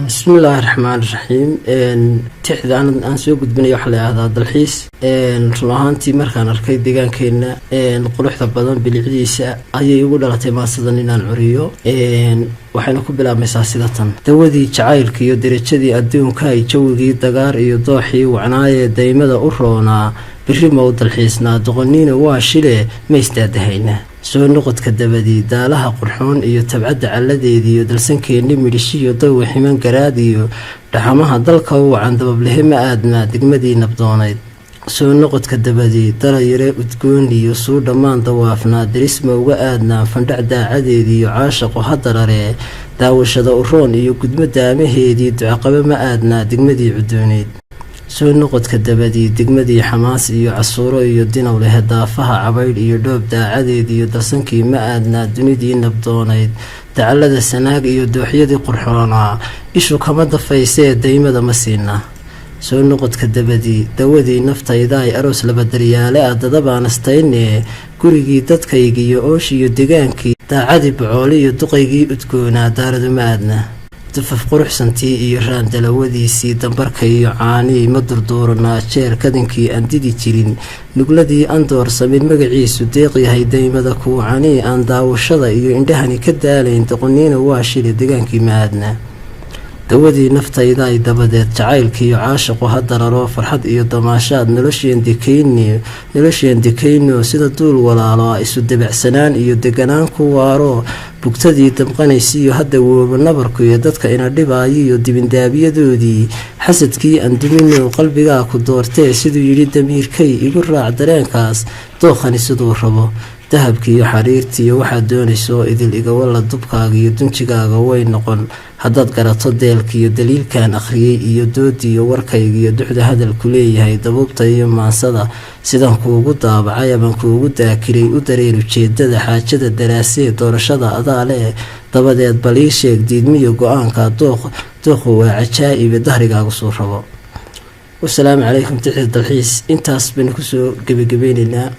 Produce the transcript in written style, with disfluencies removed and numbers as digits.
بسم الله الرحمن الرحيم تحد أنا سوق بني وحلا هذا الدلحيس رلاهانتي مركان أركي دجان كنا نقول حتى بدن بالعديسة أي يقول على تما صدنينا العريو وحنا كبلا مساسدة تودي شعير كيو درجتي أديهم كاي جوجي دجار يضحي وعناية دايما أرونا بريمو الدلحيسنا دغنينا واشله ما يستدهينا soo noqodka dabadii daalaha qurxoon iyo tabcada caladeedii iyo dalsankeeni midhishiyo daw ximan garaad iyo dhaxamaha dalka uu can dabablehima aadna degmadii nabdoonayd soo noqodka dabadii dalayare udgoon iyo soo dhamaan dawaafna dirisma uga aadna fandhac daacadeedii iyo caashaqo hadarare daawashada uroon iyo gudmo daamaheedii ducaqaba ma aadna degmadii cudooneed soo noqodka dabadii degmadii xamaas iyo casuuro iyo dinaw leh daafaha cabaydh iyo dhoob daacadeed iyo dalsankii ma aadna dunidii nabdoonayd dacalada sanaag iyo dooxyadii qurxoonaa ishu kama dafaysee daymada ma siina soo noqodka dabadii dawadii naftayda ay aroos laba daryaale ah dadabaanastayne gurigii dadkaygiiyo ooshiyo degaankii daacadii bocooli iyo duqaygii udgoonaa daaradu ma aadna dufaf quruxsantii iyo raandalawadiisii dambarka iyo caanii ma durduuranaa jeer kadinkii aan didi jirin nugladii aan doorsamin magaciisu deeq yahay daymada kuucanii aan daawashada iyo indhahani ka daalayn doqoniina waa shili degaankii ma aadna dawadii naftayda ay dabadeed jacaylkiiyo caashaqu hadararo farxad iyo damaashaad nolosheen dekayno sida duul walaalo isu debacsanaan iyo deganaan ku waaro bugtadii damqanaysiiyo hadda wooba nabarku iyo dadka ina dhibaayo iyo dibindaabiyadoodii xasadkii aan dumino qalbigaa ku doortee siduu yidhi damiirkay igu raac dareenkaas dookhani siduu rabo dahabkiiyo xariirtiiyo waxaad doonayso idil igawalla dubkaaga iyo dunjigaaga way noqon haddaad garato deelkiiyo daliilkan akhriyey iyo doodiiyo warkaygiiyo duxda hadalku leeyahay dabuubta iyo maansada sidan kuugu daabacay aban kuugu daakiray u dareen ujeedada xaajada daraasee doorashada adaa leh dabadeed bal ii sheeg diidmiyo go-aanka dooqu waa cajaa'ibe dahrigaagu suu rabo wasalaamu calaykum tixda dalxiis intaas baynu kusoo gebagabaynaynaa